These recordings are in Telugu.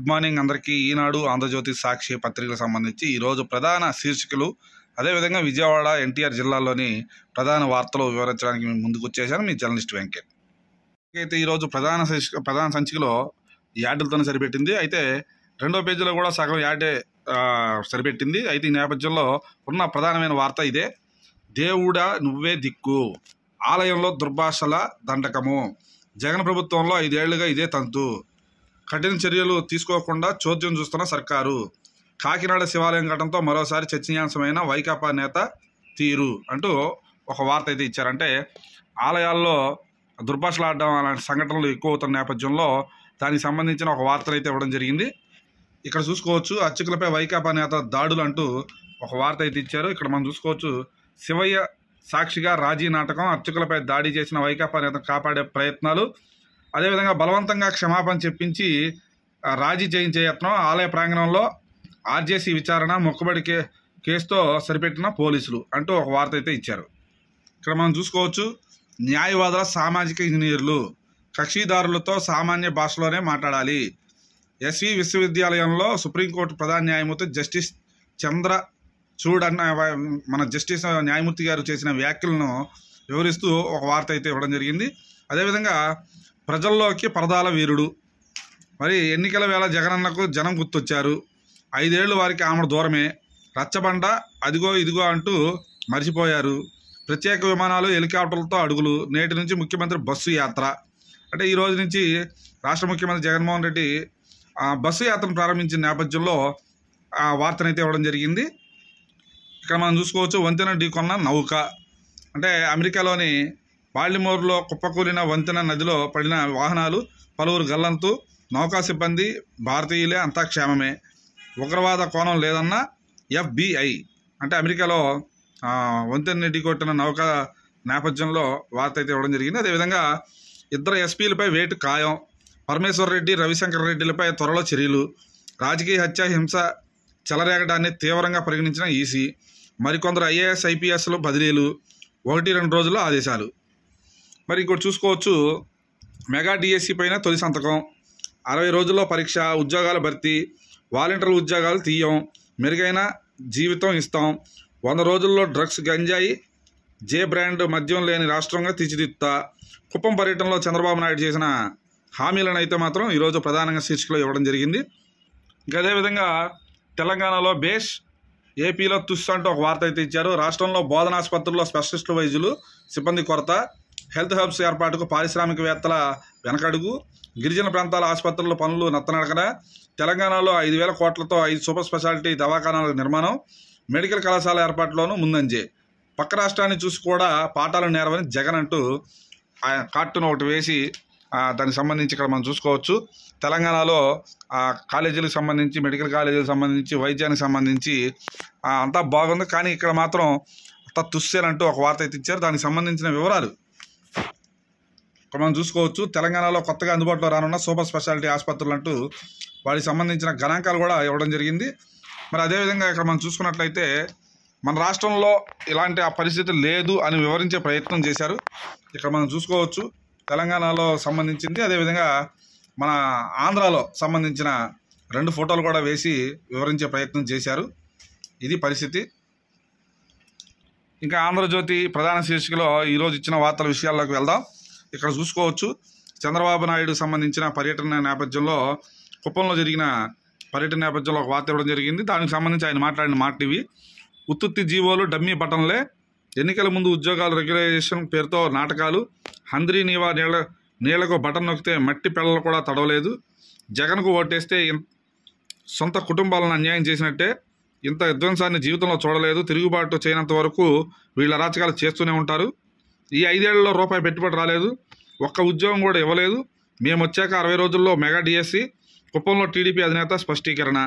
గుడ్ మార్నింగ్ అందరికీ. ఈనాడు, ఆంధ్రజ్యోతి, సాక్షి పత్రికలకు సంబంధించి ఈరోజు ప్రధాన శీర్షికలు, అదేవిధంగా విజయవాడ ఎన్టీఆర్ జిల్లాలోని ప్రధాన వార్తలు వివరించడానికి మేము ముందుకు వచ్చేసాను. మీ జర్నలిస్ట్ వెంకట్. అయితే ఈరోజు ప్రధాన సంచికలో యాడ్లతోనే సరిపెట్టింది. అయితే రెండో పేజీలో కూడా సగం యాడే సరిపెట్టింది. అయితే ఈ నేపథ్యంలో ఉన్న ప్రధానమైన వార్త ఇదే. దేవుడా నువ్వే దిక్కు, ఆలయంలో దుర్భాషల దండకము, జగన్ ప్రభుత్వంలో 5 ఏళ్లుగా ఇదే తంతు, కఠిన చర్యలు తీసుకోకుండా చోద్యం చూస్తున్న సర్కారు, కాకినాడ శివాలయం ఘటనతో మరోసారి చర్చనీయాంశమైన వైకాపా నేత తీరు అంటూ ఒక వార్త అయితే ఇచ్చారంటే, ఆలయాల్లో దుర్భాషలాడడం అలాంటి సంఘటనలు ఎక్కువ అవుతున్న నేపథ్యంలో దానికి సంబంధించిన ఒక వార్తను అయితే ఇవ్వడం జరిగింది. ఇక్కడ చూసుకోవచ్చు, అర్చకులపై వైకాపా నేత దాడులు అంటూ ఒక వార్త అయితే ఇచ్చారు. ఇక్కడ మనం చూసుకోవచ్చు, శివయ్య సాక్షిగా రాజీ నాటకం, అర్చకులపై దాడి చేసిన వైకాపా నేతను కాపాడే ప్రయత్నాలు, అదేవిధంగా బలవంతంగా క్షమాపణ చెప్పించి రాజీ చేయించే యత్నం, ఆలయ ప్రాంగణంలో ఆర్జేసీ విచారణ, మొక్కుబడి కేసుతో సరిపెట్టిన పోలీసులు అంటూ ఒక వార్త అయితే ఇచ్చారు. ఇక్కడ మనం చూసుకోవచ్చు, న్యాయవాదుల సామాజిక ఇంజనీర్లు కక్షిదారులతో సామాన్య భాషలోనే మాట్లాడాలి. ఎస్వి విశ్వవిద్యాలయంలో సుప్రీంకోర్టు ప్రధాన న్యాయమూర్తి జస్టిస్ చంద్రచూడ్ అన్న మన జస్టిస్ న్యాయమూర్తి గారు చేసిన వ్యాఖ్యలను వివరిస్తూ ఒక వార్త అయితే ఇవ్వడం జరిగింది. అదేవిధంగా ప్రజల్లోకి పరదాల వీరుడు, మరి ఎన్నికల వేళ జగనన్నకు జనం గుర్తొచ్చారు, 5 ఏళ్ళు వారికి ఆమె దూరమే, రచ్చబండ అదిగో ఇదిగో అంటూ మర్చిపోయారు, ప్రత్యేక విమానాలు హెలికాప్టర్లతో అడుగులు, నేటి నుంచి ముఖ్యమంత్రి బస్సు యాత్ర. అంటే ఈ రోజు నుంచి రాష్ట్ర ముఖ్యమంత్రి జగన్మోహన్ రెడ్డి బస్సు యాత్రను ప్రారంభించిన నేపథ్యంలో ఆ వార్తనైతే ఇవ్వడం జరిగింది. ఇక్కడ మనం చూసుకోవచ్చు, వంతెన ఢీకొన్న నౌక, అంటే అమెరికాలోని బాల్టిమోర్లో కుప్పకూలిన వంతెన నదిలో పడిన వాహనాలు, పలువురు గల్లంతు, నౌకా సిబ్బంది భారతీయులే, అంతా క్షేమమే, ఉగ్రవాద కోణం లేదన్న FBI. అంటే అమెరికాలో వంతెన ఢీకొట్టిన నౌక నేపథ్యంలో వార్త అయితే ఇవ్వడం జరిగింది. అదేవిధంగా 2 ఎస్పీలపై వేటు ఖాయం, పరమేశ్వర్ రెడ్డి, రవిశంకర్ రెడ్డిలపై త్వరలో చర్యలు, రాజకీయ హత్య హింస చెలరేగడాన్ని తీవ్రంగా పరిగణించిన ఈసీ, మరికొందరు IAS IPSలు బదిలీలు, 1-2 రోజుల్లో ఆదేశాలు. మరి ఇంకోటి చూసుకోవచ్చు, మెగా DSC పైన తొలి సంతకం, 60 రోజుల్లో పరీక్ష, ఉద్యోగాల భర్తీ, వాలంటీర్ల ఉద్యోగాలు తీయం, మెరుగైన జీవితం ఇస్తాం, 100 రోజుల్లో డ్రగ్స్ గంజాయి జే బ్రాండ్ మద్యం లేని రాష్ట్రంగా తీర్చిదిద్దుతా, కుప్పం పర్యటనలో చంద్రబాబు నాయుడు చేసిన హామీలను అయితే మాత్రం ఈరోజు ప్రధానంగా శీర్షికలో ఇవ్వడం జరిగింది. ఇంకా అదేవిధంగా తెలంగాణలో బేష్, ఏపీలో తుస్ అంటూ ఒక వార్త అయితే ఇచ్చారు. రాష్ట్రంలో బోధనాసుపత్రుల్లో స్పెషలిస్టు వైద్యులు సిబ్బంది కొరత, హెల్త్ హబ్స్ ఏర్పాటుకు పారిశ్రామికవేత్తల వెనకడుగు, గిరిజన ప్రాంతాల ఆసుపత్రుల పనులు నత్తనడకన, తెలంగాణలో 5,000 కోట్లతో 5 సూపర్ స్పెషాలిటీ దవాఖానాల నిర్మాణం, మెడికల్ కళాశాల ఏర్పాటులోనూ ముందంజే, పక్క రాష్ట్రాన్ని చూసి కూడా పాఠాలు నేరవని జగన్ అంటూ కార్టూన్ ఒకటి వేసి దానికి సంబంధించి ఇక్కడ మనం చూసుకోవచ్చు, తెలంగాణలో కాలేజీలకు సంబంధించి, మెడికల్ కాలేజీలకు సంబంధించి, వైద్యానికి సంబంధించి అంతా బాగుంది, కానీ ఇక్కడ మాత్రం అంతా తుస్సేనంటూ ఒక వార్త అయితే ఇచ్చారు. దానికి సంబంధించిన వివరాలు ఇక్కడ మనం చూసుకోవచ్చు. తెలంగాణలో కొత్తగా అందుబాటులో రానున్న సూపర్ స్పెషాలిటీ ఆసుపత్రులు అంటూ వాటికి సంబంధించిన గణాంకాలు కూడా ఇవ్వడం జరిగింది. మరి అదేవిధంగా ఇక్కడ మనం చూసుకున్నట్లయితే మన రాష్ట్రంలో ఇలాంటి పరిస్థితి లేదు అని వివరించే ప్రయత్నం చేశారు. ఇక్కడ మనం చూసుకోవచ్చు, తెలంగాణలో సంబంధించింది, అదేవిధంగా మన ఆంధ్రాలో సంబంధించిన 2 ఫోటోలు కూడా వేసి వివరించే ప్రయత్నం చేశారు. ఇది పరిస్థితి. ఇంకా ఆంధ్రజ్యోతి ప్రధాన శీర్షికలో ఈరోజు ఇచ్చిన వార్తల విషయాల్లోకి వెళ్దాం. ఇక్కడ చూసుకోవచ్చు, చంద్రబాబు నాయుడు సంబంధించిన పర్యటన నేపథ్యంలో, కుప్పంలో జరిగిన పర్యటన నేపథ్యంలో ఒక వార్త ఇవ్వడం జరిగింది. దానికి సంబంధించి ఆయన మాట్లాడిన మాట ఇవి. ఉత్తుత్తి జీవోలు, డమ్మీ బటన్లే, ఎన్నికల ముందు ఉద్యోగాలు రెగ్యులైజేషన్ పేరుతో నాటకాలు, హంద్రీ నీవా నీళ్లకు బటన్ నొక్కితే మట్టి పిల్లలు కూడా తడవలేదు, జగన్కు ఓటేస్తే సొంత కుటుంబాలను అన్యాయం చేసినట్టే, ఇంత విధ్వంసాన్ని జీవితంలో చూడలేదు, తిరుగుబాటు చేయనంత వరకు వీళ్ళ అరాచకాలు చేస్తూనే ఉంటారు, ఈ 5 ఏళ్లలో రూపాయి పెట్టుబడి రాలేదు, ఒక్క ఉద్యోగం కూడా ఇవ్వలేదు, మేము వచ్చాక 60 రోజుల్లో మెగా DSC, కుప్పంలో టీడీపీ అధినేత స్పష్టీకరణ.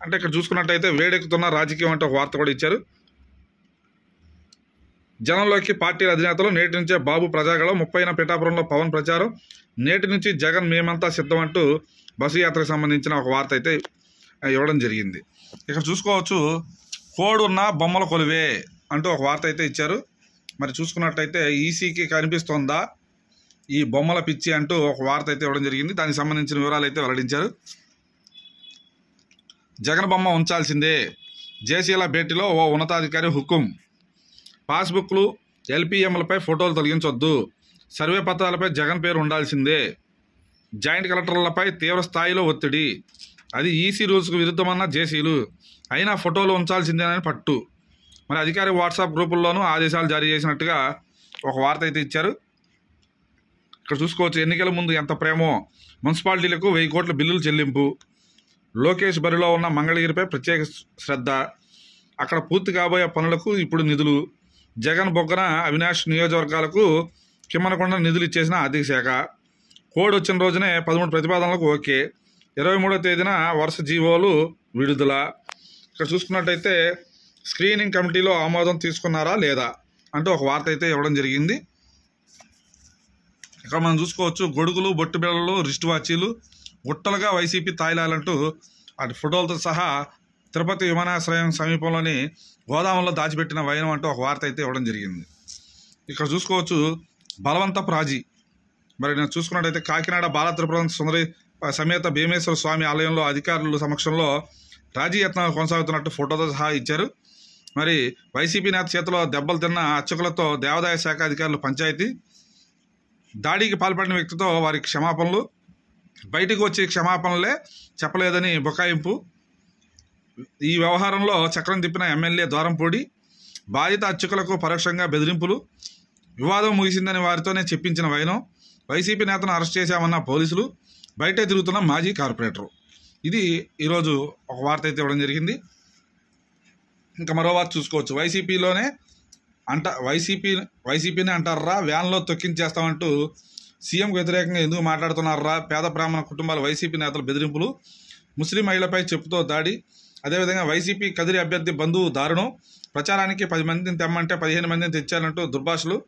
అంటే ఇక్కడ చూసుకున్నట్టయితే వేడెక్కుతున్న రాజకీయం అంటే ఒక వార్త కూడా ఇచ్చారు. జనంలోకి పార్టీల అధినేతలు, నేటి నుంచే బాబు ప్రజాగళం, 30న పిఠాపురంలో పవన్ ప్రచారం, నేటి నుంచి జగన్ మేమంతా సిద్ధం అంటూ బస్సు యాత్రకు సంబంధించిన ఒక వార్త అయితే ఇవ్వడం జరిగింది. ఇక్కడ చూసుకోవచ్చు, కోడున్న బొమ్మల కొలువే అంటూ ఒక వార్త అయితే ఇచ్చారు. మరి చూసుకున్నట్టయితే ఈసీకి కనిపిస్తోందా ఈ బొమ్మల పిచ్చి అంటూ ఒక వార్త అయితే ఇవ్వడం జరిగింది. దానికి సంబంధించిన వివరాలు అయితే వెల్లడించారు. జగన్ బొమ్మ ఉంచాల్సిందే, జేసీల భేటీలో ఓ ఉన్నతాధికారి హుకుం. పాస్బుక్లు, ఎల్పీఎంలపై ఫోటోలు తొలగించొద్దు, సర్వే పత్రాలపై జగన్ పేరు ఉండాల్సిందే. జాయింట్ కలెక్టర్లపై తీవ్ర స్థాయిలో ఒత్తిడి, అది ఈసీ రూల్స్కు విరుద్ధమన్న జేసీలు, అయినా ఫోటోలు ఉంచాల్సిందేనని పట్టు. మరి అధికారిక వాట్సాప్ గ్రూపుల్లోనూ ఆదేశాలు జారీ చేసినట్టుగా ఒక వార్త అయితే ఇచ్చారు. ఇక్కడ చూసుకోవచ్చు, ఎన్నికల ముందు ఎంత ప్రేమో, మున్సిపాలిటీలకు 1000 కోట్ల బిల్లులు చెల్లింపు, లోకేష్ బరిలో ఉన్న మంగళగిరిపై ప్రత్యేక శ్రద్ధ, అక్కడ పూర్తి కాబోయే పనులకు ఇప్పుడు నిధులు, జగన్ బొగ్గన అవినాష్ నియోజకవర్గాలకు కిమ్మనకుండా నిధులు ఇచ్చేసిన ఆర్థిక శాఖ, కోడ్ వచ్చిన రోజునే 13 ప్రతిపాదనలకు ఓకే, 23వ తేదీన వరుస జీవోలు విడుదల. ఇక్కడ చూసుకున్నట్టయితే స్క్రీనింగ్ కమిటీలో ఆమోదం తీసుకున్నారా లేదా అంటూ ఒక వార్త అయితే ఇవ్వడం జరిగింది. ఇక్కడ మనం చూసుకోవచ్చు, గొడుగులు, బొట్టు బిళ్ళలు, రిస్ట్ వాచీలు గుట్టలుగా వైసీపీ తాయిలాలంటూ అటు ఫోటోలతో సహా తిరుపతి విమానాశ్రయం సమీపంలోని గోదాములో దాచిపెట్టిన వైనం అంటూ ఒక వార్త అయితే ఇవ్వడం జరిగింది. ఇక్కడ చూసుకోవచ్చు, బలవంతపు రాజీ. మరి నేను చూసుకున్నట్టయితే కాకినాడ బాల త్రిపుర సుందరి సమేత భీమేశ్వర స్వామి ఆలయంలో అధికారుల సమక్షంలో రాజీ యత్నాలు కొనసాగుతున్నట్టు ఫోటోతో సహా ఇచ్చారు. మరి వైసీపీ నేత చేతిలో దెబ్బలు తిన్న అర్చకులతో దేవాదాయ శాఖ అధికారులు పంచాయతీ, దాడికి పాల్పడిన వ్యక్తితో వారి క్షమాపణలు, బయటకు వచ్చి క్షమాపణలే చెప్పలేదని బుకాయింపు, ఈ వ్యవహారంలో చక్రం తిప్పిన ఎమ్మెల్యే దూరంపూడి, బాధిత అర్చకులకు పరోక్షంగా బెదిరింపులు, వివాదం ముగిసిందని వారితోనే చెప్పించిన వైనం, వైసీపీ నేతను అరెస్ట్ చేశామన్న పోలీసులు, బయటే తిరుగుతున్న మాజీ కార్పొరేటరు. ఇది ఈరోజు ఒక వార్త అయితే ఇవ్వడం జరిగింది. ఇంకా మరో వార్త చూసుకోవచ్చు, వైసీపీలోనే వైసీపీని అంటారా, వ్యాన్లో తొక్కించేస్తామంటూ సీఎంకు వ్యతిరేకంగా ఎందుకు మాట్లాడుతున్నారా, పేద బ్రాహ్మణ కుటుంబాల వైసీపీ నేతల బెదిరింపులు, ముస్లిం మహిళపై చెప్పుతో దాడి, అదేవిధంగా వైసీపీ కదిరి అభ్యర్థి బంధువు దారుణం, ప్రచారానికి 10 మందిని తెమ్మంటే 15 మందిని తెచ్చారంటూ దుర్భాషలు,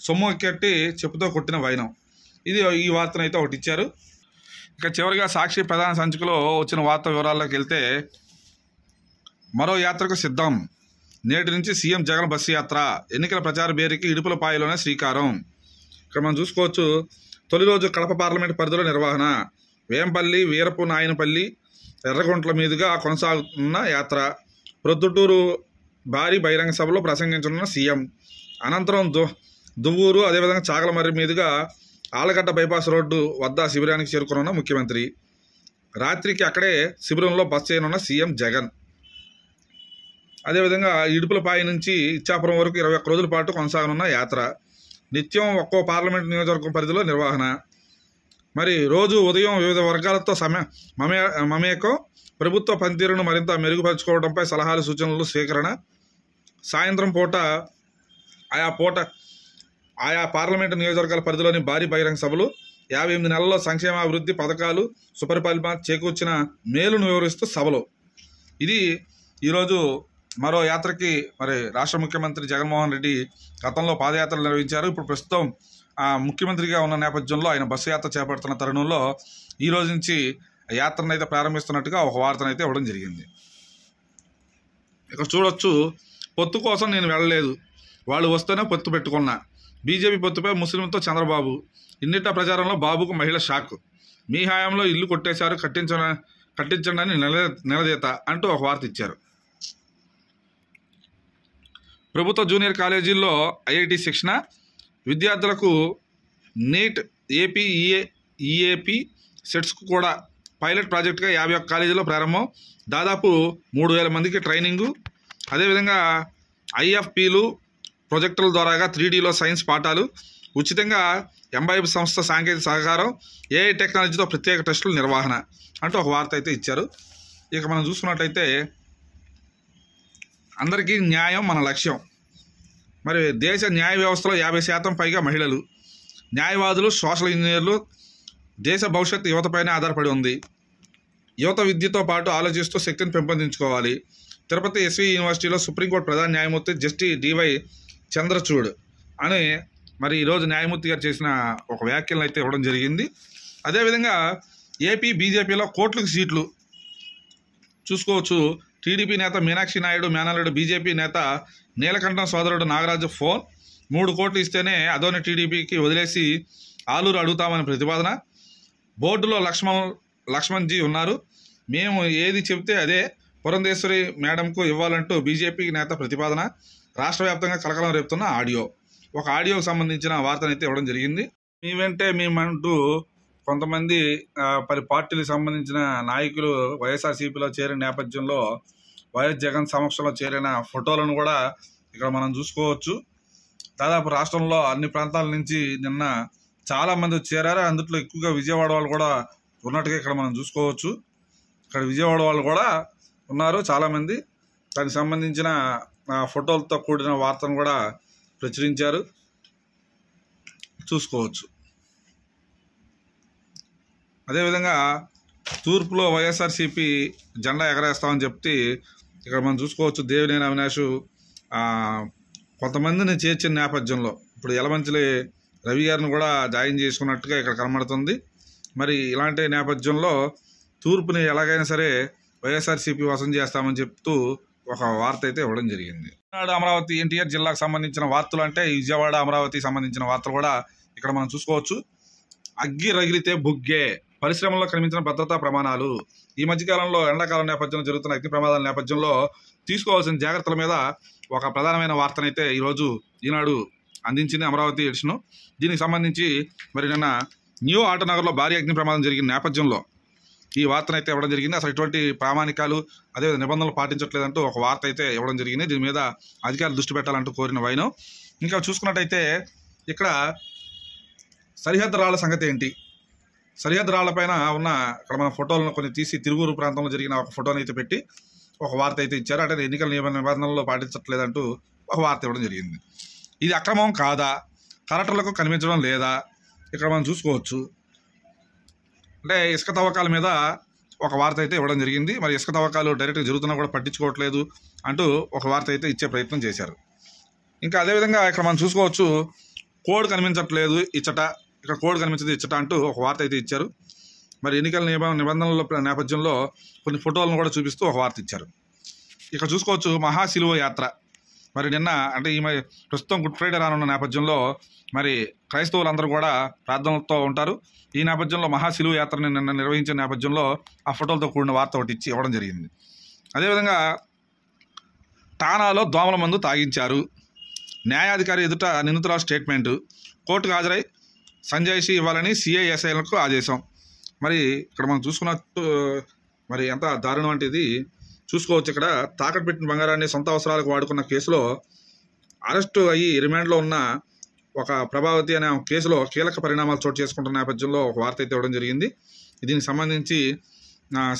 సొమ్ము ఎక్కెట్టి చెప్పుతో కొట్టిన వైనం. ఇది ఈ వార్తను అయితే ఒకటి ఇచ్చారు. ఇక చివరిగా సాక్షి ప్రధాన సంచికలో వచ్చిన వార్త వివరాల్లోకి వెళ్తే, మరో యాత్రకు సిద్ధం, నేటి నుంచి సీఎం జగన్ బస్సు యాత్ర, ఎన్నికల ప్రచార బేరికి ఇడుపులపాయలోనే శ్రీకారం. ఇక్కడ మనం చూసుకోవచ్చు, తొలి రోజు కడప పార్లమెంట్ పరిధిలో నిర్వహణ, వేంపల్లి, వీరపు నాయనపల్లి, ఎర్రగుంట్ల మీదుగా కొనసాగుతున్న యాత్ర, ప్రొద్దుటూరు భారీ బహిరంగ సభలో ప్రసంగించనున్న సీఎం, అనంతరం దువ్వూరు, అదేవిధంగా చాగలమర్రి మీదుగా ఆలగడ్డ బైపాస్ రోడ్డు వద్ద శిబిరానికి చేరుకున్న ముఖ్యమంత్రి, రాత్రికి అక్కడే శిబిరంలో బస చేయనున్న సీఎం జగన్, అదేవిధంగా ఇడుపులపాయ నుంచి ఇచ్చాపురం వరకు 21 రోజుల పాటు కొనసాగనున్న యాత్ర, నిత్యం ఒక్కో పార్లమెంట్ నియోజకవర్గం పరిధిలో నిర్వహణ, మరి రోజు ఉదయం వివిధ వర్గాలతో మమేకం, ప్రభుత్వ పనితీరును మరింత మెరుగుపరుచుకోవడంపై సలహాలు సూచనలు స్వీకరణ, సాయంత్రం పూట ఆయా పార్లమెంటు నియోజకవర్గాల పరిధిలోని భారీ బహిరంగ సభలు, 58 నెలల్లో సంక్షేమాభివృద్ధి పథకాలు, సుపరిపాలన చేకూర్చిన మేలును వివరిస్తూ సభలు. ఇది ఈరోజు మరో యాత్రకి మరి రాష్ట్ర ముఖ్యమంత్రి జగన్మోహన్ రెడ్డి గతంలో పాదయాత్రలు నిర్వహించారు. ఇప్పుడు ప్రస్తుతం ముఖ్యమంత్రిగా ఉన్న నేపథ్యంలో ఆయన బస్సు యాత్ర చేపడుతున్న తరుణంలో ఈ రోజు నుంచి యాత్రను అయితే ప్రారంభిస్తున్నట్టుగా ఒక వార్తనైతే ఇవ్వడం జరిగింది. ఇక్కడ చూడొచ్చు, పొత్తు కోసం నేను వెళ్ళలేదు, వాళ్ళు వస్తేనే పొత్తు పెట్టుకున్నా, బీజేపీ పొత్తుపై ముస్లింతో చంద్రబాబు, ఇన్నిటా ప్రచారంలో బాబుకు మహిళ షాక్, మీ హయాంలో ఇల్లు కొట్టేశారు, కట్టించండి అని నిలదీత అంటూ ఒక వార్త ఇచ్చారు. ప్రభుత్వ జూనియర్ కాలేజీల్లో ఐఐటి శిక్షణ, విద్యార్థులకు నీట్, ఏపీ, ఈఏపీ సెట్స్కు కూడా పైలట్ ప్రాజెక్టుగా 51 కాలేజీలో ప్రారంభం, దాదాపు 3000 మందికి ట్రైనింగు, అదేవిధంగా ఐఎఫ్పీలు ప్రొజెక్టుల ద్వారాగా 3Dలో సైన్స్ పాఠాలు, ఉచితంగా ఎంబైబ్ సంస్థ సాంకేతిక సహకారం, ఏఐ టెక్నాలజీతో ప్రత్యేక టెస్టుల నిర్వహణ అంటూ ఒక వార్త అయితే ఇచ్చారు. ఇక మనం చూసుకున్నట్టయితే, అందరికీ న్యాయం మన లక్ష్యం. మరి దేశ న్యాయ వ్యవస్థలో 50% పైగా మహిళలు, న్యాయవాదులు, సోషల్ ఇంజనీర్లు, దేశ భవిష్యత్తు యువతపైనే ఆధారపడి ఉంది. యువత విద్యతో పాటు ఆలోచిస్తూ శక్తిని పెంపొందించుకోవాలి. తిరుపతి ఎస్వి యూనివర్సిటీలో సుప్రీంకోర్టు ప్రధాన న్యాయమూర్తి జస్టిస్ డివై చంద్రచూడ్ అని మరి ఈరోజు న్యాయమూర్తి గారు చేసిన ఒక వ్యాఖ్యలను అయితే ఇవ్వడం జరిగింది. అదేవిధంగా ఏపీ బీజేపీలో కోట్లకు సీట్లు చూసుకోవచ్చు. టీడీపీ నేత మీనాక్షి నాయుడు మేనల్లుడు బీజేపీ నేత నీలకంఠం సోదరుడు నాగరాజు ఫోన్, 3 కోట్లు ఇస్తేనే అదోని టీడీపీకి వదిలేసి ఆలూరు అడుగుతామని ప్రతిపాదన, బోర్డులో లక్ష్మణ్జీ ఉన్నారు, మేము ఏది చెబితే అదే పురంధేశ్వరి మేడంకు ఇవ్వాలంటూ బీజేపీ నేత ప్రతిపాదన. రాష్ట్ర వ్యాప్తంగా కలకలం రేపుతున్న ఆడియో. ఒక ఆడియోకు సంబంధించిన వార్తనైతే ఇవ్వడం జరిగింది. మీ వెంటే మేమంటూ కొంతమంది పలు పార్టీలకు సంబంధించిన నాయకులు వైఎస్ఆర్సీపీలో చేరిన నేపథ్యంలో వైఎస్ జగన్ సమక్షంలో చేరిన ఫోటోలను కూడా ఇక్కడ మనం చూసుకోవచ్చు. దాదాపు రాష్ట్రంలో అన్ని ప్రాంతాల నుంచి నిన్న చాలామంది చేరారు. అందులో ఎక్కువగా విజయవాడ వాళ్ళు కూడా ఉన్నట్టుగా ఇక్కడ మనం చూసుకోవచ్చు. ఇక్కడ విజయవాడ వాళ్ళు కూడా ఉన్నారు చాలామంది. దానికి సంబంధించిన ఫోటోలతో కూడిన వార్తను కూడా ప్రచురించారు, చూసుకోవచ్చు. అదేవిధంగా తూర్పులో వైఎస్ఆర్సీపీ జెండా ఎగరేస్తామని చెప్తే ఇక్కడ మనం చూసుకోవచ్చు. దేవినేని అవినాష్ కొంతమందిని చేర్చిన నేపథ్యంలో ఇప్పుడు యలమంచిలి రవి గారిని కూడా జాయిన్ చేసుకున్నట్టుగా ఇక్కడ కనబడుతుంది. మరి ఇలాంటి నేపథ్యంలో తూర్పుని ఎలాగైనా సరే వైఎస్ఆర్సీపీ వశం చేస్తామని చెప్తూ ఒక వార్త అయితే ఇవ్వడం జరిగింది. అమరావతి ఎన్టీఆర్ జిల్లాకు సంబంధించిన వార్తలు అంటే విజయవాడ అమరావతికి సంబంధించిన వార్తలు కూడా ఇక్కడ మనం చూసుకోవచ్చు. అగ్గి రగిలితే బుగ్గే, పరిశ్రమల్లో కనిపించిన భద్రతా ప్రమాణాలు. ఈ మధ్యకాలంలో ఎండాకాలం నేపథ్యంలో జరుగుతున్న అగ్ని ప్రమాదాల నేపథ్యంలో తీసుకోవాల్సిన జాగ్రత్తల మీద ఒక ప్రధానమైన వార్తనైతే ఈరోజు ఈనాడు అందించింది, అమరావతి ఎడిషను. దీనికి సంబంధించి మరి నిన్న న్యూ ఆటోనగర్లో భారీ అగ్ని ప్రమాదం జరిగిన నేపథ్యంలో ఈ వార్తనైతే ఇవ్వడం జరిగింది. అసలు ఎటువంటి ప్రామాణికాలు అదే నిబంధనలు పాటించట్లేదంటూ ఒక వార్త అయితే ఇవ్వడం జరిగింది. దీని మీద అధికారులు దృష్టి పెట్టాలంటూ కోరిన వైనం. ఇంకా చూసుకున్నట్టయితే ఇక్కడ సరిహద్దు రాళ్ల సంగతి ఏంటి? సరిహద్దు రాళ్లపైన ఉన్న ఇక్కడ మన ఫోటోలను కొన్ని తీసి తిరువూరు ప్రాంతంలో జరిగిన ఒక ఫోటోని అయితే పెట్టి ఒక వార్త అయితే ఇచ్చారు. అంటే ఎన్నికల నిబంధనల్లో పాటించట్లేదంటూ ఒక వార్త ఇవ్వడం జరిగింది. ఇది అక్రమం కాదా? కలెక్టర్లకు కనిపించడం లేదా? ఇక్కడ మనం చూసుకోవచ్చు. అంటే ఇసుక తవ్వకాల మీద ఒక వార్త అయితే ఇవ్వడం జరిగింది. మరి ఇసుక తవ్వకాలు డైరెక్ట్గా జరుగుతున్నా కూడా పట్టించుకోవట్లేదు అంటూ ఒక వార్త అయితే ఇచ్చే ప్రయత్నం చేశారు. ఇంకా అదేవిధంగా ఇక్కడ మనం చూసుకోవచ్చు. కోడ్ కనిపించట్లేదు ఇచ్చట, ఇక్కడ కోడ్ కనిపించదు ఇచ్చట అంటూ ఒక వార్త అయితే ఇచ్చారు. మరి ఎన్నికల నిబంధనల నేపథ్యంలో కొన్ని ఫోటోలను కూడా చూపిస్తూ ఒక వార్త ఇచ్చారు. ఇక్కడ చూసుకోవచ్చు. మహాశిలువ యాత్ర మరి నిన్న అంటే ఈ ప్రస్తుతం గుడ్ ఫ్రైడే రానున్న నేపథ్యంలో మరి క్రైస్తవులందరూ కూడా ప్రార్థనలతో ఉంటారు. ఈ నేపథ్యంలో మహాశిలువ యాత్రని నిన్న నిర్వహించిన నేపథ్యంలో ఆ ఫోటోలతో కూడిన వార్త ఒకటి ఇచ్చి ఇవ్వడం జరిగింది. అదేవిధంగా ఠానాలో దోమల మందు తాగించారు. న్యాయాధికారి ఎదుట నిందితుల స్టేట్మెంటు. కోర్టుకు హాజరై సంజాయిషీ ఇవ్వాలని సిఐఎస్ఐలకు ఆదేశం. మరి ఇక్కడ మనం చూసుకున్నట్టు మరి ఎంత దారుణం అంటే ఇది చూసుకోవచ్చు. ఇక్కడ తాకట్టు పెట్టిన బంగారాన్ని సొంత అవసరాలకు వాడుకున్న కేసులో అరెస్టు అయ్యి రిమాండ్లో ఉన్న ఒక ప్రభావతి అనే కేసులో కీలక పరిణామాలు చోటు చేసుకుంటున్న నేపథ్యంలో ఒక వార్త అయితే ఇవ్వడం జరిగింది. దీనికి సంబంధించి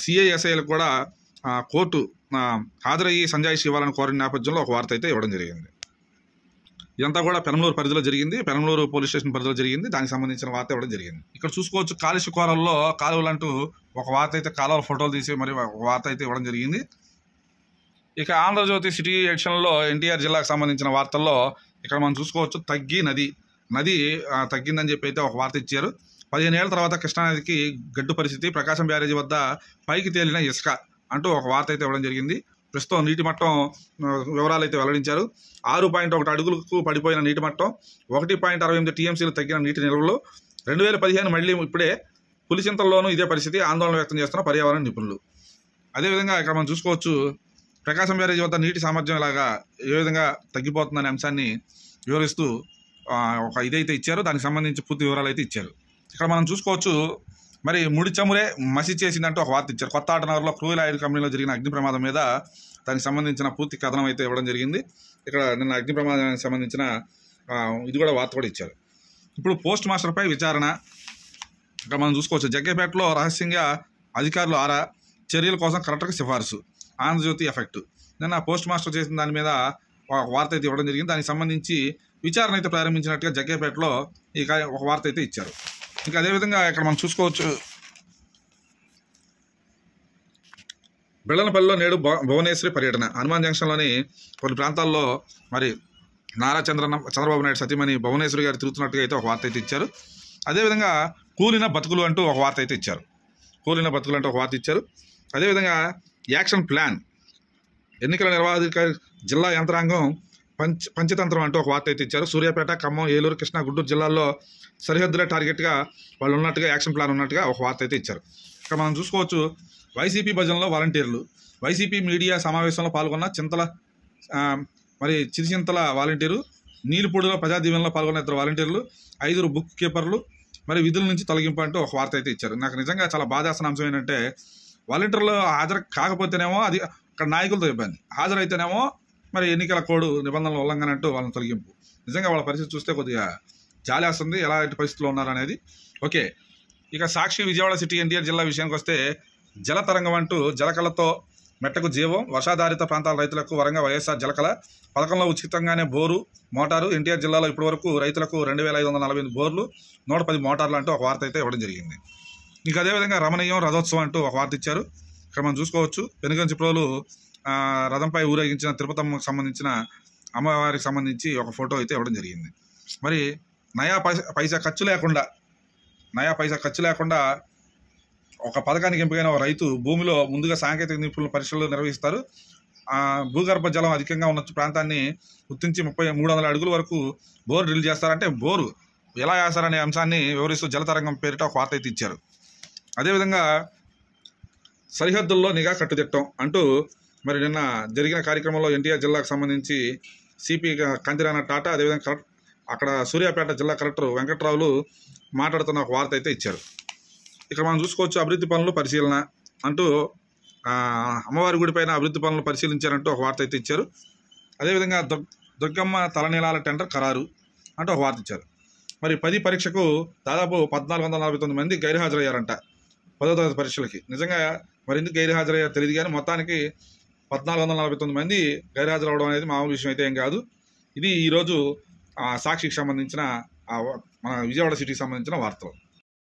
సిఐఎస్ఐలకు కూడా కోర్టు హాజరయ్యి సంజాయిషీ ఇవ్వాలని కోరిన నేపథ్యంలో ఒక వార్త అయితే ఇవ్వడం జరిగింది. ఇదంతా కూడా పెనంలూరు పరిధిలో జరిగింది, పెనంలూరు పోలీస్ స్టేషన్ పరిధిలో జరిగింది. దానికి సంబంధించిన వార్త ఇవ్వడం జరిగింది. ఇక్కడ చూసుకోవచ్చు. కాలుష్య కోరల్లో కాలువలు అంటూ ఒక వార్త అయితే కాలువల ఫోటోలు తీసి మరి ఒక వార్త అయితే ఇవ్వడం జరిగింది. ఇక ఆంధ్రజ్యోతి సిటీ ఎడిషన్లో ఎన్టీఆర్ జిల్లాకు సంబంధించిన వార్తల్లో ఇక్కడ మనం చూసుకోవచ్చు. తగ్గి నది తగ్గిందని చెప్పి అయితే ఒక వార్త ఇచ్చారు. 15 ఏళ్ల తర్వాత కృష్ణానదికి గడ్డు పరిస్థితి, ప్రకాశం బ్యారేజీ వద్ద పైకి తేలిన ఇసుక అంటూ ఒక వార్త అయితే ఇవ్వడం జరిగింది. ప్రస్తుతం నీటి మట్టం వివరాలు అయితే వెల్లడించారు. 6.1 అడుగులకు పడిపోయిన నీటి మట్టం, 1.68 టీఎంసీలు తగ్గిన నీటి నిల్వలు. 2015 మళ్ళీ ఇప్పుడే పులిచింతల్లోనూ ఇదే పరిస్థితి, ఆందోళన వ్యక్తం చేస్తున్న పర్యావరణ నిపుణులు. అదేవిధంగా ఇక్కడ మనం చూసుకోవచ్చు. ప్రకాశం బ్యారేజీ వద్ద నీటి సామర్థ్యం ఇలాగా ఏ విధంగా తగ్గిపోతుందనే అంశాన్ని వివరిస్తూ ఒక ఇదైతే ఇచ్చారు. దానికి సంబంధించి పూర్తి వివరాలు అయితే ఇచ్చారు. ఇక్కడ మనం చూసుకోవచ్చు. మరి ముడి చమురే మసి చేసిందంటూ ఒక వార్త ఇచ్చారు. కొత్త ఆటనగర్లో క్రూయల్ ఆయిల్ కంపెనీలో జరిగిన అగ్ని ప్రమాదం మీద దానికి సంబంధించిన పూర్తి కథనం అయితే ఇవ్వడం జరిగింది. ఇక్కడ నిన్న అగ్ని ప్రమాదానికి సంబంధించిన ఇది కూడా వార్త కూడా ఇచ్చారు. ఇప్పుడు పోస్ట్ మాస్టర్పై విచారణ ఇక్కడ మనం చూసుకోవచ్చు. జగ్గేపేటలో రహస్యంగా అధికారులు ఆరా, చర్యల కోసం కలెక్టర్కి సిఫార్సు. ఆంధ్రజ్యోతి ఎఫెక్ట్. నిన్న పోస్ట్ మాస్టర్ చేసిన దాని మీద ఒక వార్త అయితే ఇవ్వడం జరిగింది. దానికి సంబంధించి విచారణ అయితే ప్రారంభించినట్టుగా జగ్గేపేటలో ఒక వార్త అయితే ఇచ్చారు. ఇంకా అదేవిధంగా ఇక్కడ మనం చూసుకోవచ్చు. బెల్లనపల్లిలో నేడు భువనేశ్వరి పర్యటన. హనుమాన్ జంక్షన్లోని కొన్ని ప్రాంతాల్లో మరి నారా చంద్రబాబు నాయుడు సతీమణి భువనేశ్వరి గారు తిరుగుతున్నట్టుగా అయితే ఒక వార్త అయితే ఇచ్చారు. అదేవిధంగా కూలిన బతుకులు అంటూ ఒక వార్త అయితే ఇచ్చారు. అదేవిధంగా యాక్షన్ ప్లాన్, ఎన్నికల నిర్వాహకారి జిల్లా యంత్రాంగం పంచతంత్రం అంటూ ఒక వార్త అయితే ఇచ్చారు. సూర్యాపేట, ఖమ్మం, ఏలూరు, కృష్ణా, గుంటూరు జిల్లాల్లో సరిహద్దుల టార్గెట్గా వాళ్ళు ఉన్నట్టుగా యాక్షన్ ప్లాన్ ఉన్నట్టుగా ఒక వార్త అయితే ఇచ్చారు. ఇక్కడ మనం చూసుకోవచ్చు. వైసీపీ భజనలో వాలంటీర్లు. వైసీపీ మీడియా సమావేశంలో పాల్గొన్న చిరిచింతల వాలంటీరు, నీలుపూడిలో ప్రజా దీవెనలో పాల్గొన్న 2 వాలంటీర్లు, 5 బుక్ కీపర్లు విధుల నుంచి తొలగింపు అంటూ ఒక వార్త అయితే ఇచ్చారు. నాకు నిజంగా చాలా బాధాసిన అంశం ఏంటంటే, వాలంటీర్లు హాజరు కాకపోతేనేమో అది అక్కడ నాయకులతో ఇబ్బంది, హాజరైతేనేమో ఎన్నికల కోడ్ నిబంధనల ఉల్లంఘన అంటూ వాళ్ళని తొలగింపు. నిజంగా వాళ్ళ పరిస్థితి చూస్తే కొద్దిగా జాలేస్తుంది, ఎలాంటి పరిస్థితుల్లో ఉన్నారనేది. ఓకే, ఇక సాక్షి విజయవాడ సిటీ ఎన్టీఆర్ జిల్లా విషయానికి వస్తే, జలతరంగం అంటూ జలకళతో మెట్టకు జీవం, వర్షాధారిత ప్రాంతాల రైతులకు వరంగా వైఎస్ఆర్ జలకళ పథకంలో ఉచితంగానే బోరు, మోటారు. ఎన్టీఆర్ జిల్లాలో ఇప్పటివరకు రైతులకు 2548 బోర్లు, 110 మోటార్లు అంటూ ఒక వార్త అయితే ఇవ్వడం జరిగింది. ఇంకా అదేవిధంగా రమణీయం రథోత్సవం అంటూ ఒక వార్త ఇచ్చారు. ఇక్కడ మనం చూసుకోవచ్చు, పెనుగంచి ప్రోలు రథంపై ఊరేగించిన తిరుపతమ్మకు సంబంధించిన అమ్మవారికి సంబంధించి ఒక ఫోటో అయితే ఇవ్వడం జరిగింది. నయా పైసా ఖర్చు లేకుండా ఒక పథకానికి ఎంపికైన ఒక రైతు భూమిలో ముందుగా సాంకేతిక నిపుణుల పరీక్షలు నిర్వహిస్తారు. భూగర్భ జలం అధికంగా ఉన్న ప్రాంతాన్ని గుర్తించి 300 అడుగుల వరకు బోరు డ్రిల్ చేస్తారంటే బోరు ఎలా వేస్తారనే అంశాన్ని వివరిస్తూ జలతరంగం పేరిట ఒక వార్త అయితే ఇచ్చారు. అదేవిధంగా సరిహద్దుల్లో నిఘా కట్టుదిట్టం అంటూ నిన్న జరిగిన కార్యక్రమంలో ఎన్టీఆర్ జిల్లాకు సంబంధించి సిపి కందిరాన టాటా, అదేవిధంగా అక్కడ సూర్యాపేట జిల్లా కలెక్టర్ వెంకట్రావులు మాట్లాడుతున్న ఒక వార్త అయితే ఇచ్చారు. ఇక్కడ మనం చూసుకోవచ్చు, అభివృద్ధి పనులు పరిశీలన అంటూ అమ్మవారి గుడిపైన అభివృద్ధి పనులు పరిశీలించారంటూ ఒక వార్త అయితే ఇచ్చారు. అదేవిధంగా దుర్గమ్మ తలనీలాల టెండర్ ఖరారు అంటూ ఒక వార్త ఇచ్చారు. 10 పరీక్షకు దాదాపు 1449 మంది గైర్హాజరయ్యారంట 10వ తరగతి పరీక్షలకి. నిజంగా ఎందుకు గైర్హాజరయ్యారో తెలియదు, కానీ మొత్తానికి 1449 మంది గైర్హాజరవడం అనేది మామూలు విషయం అయితే ఏం కాదు. ఇది ఈరోజు సాక్షికి సంబంధించిన మన విజయవాడ సిటీకి సంబంధించిన వార్తలు.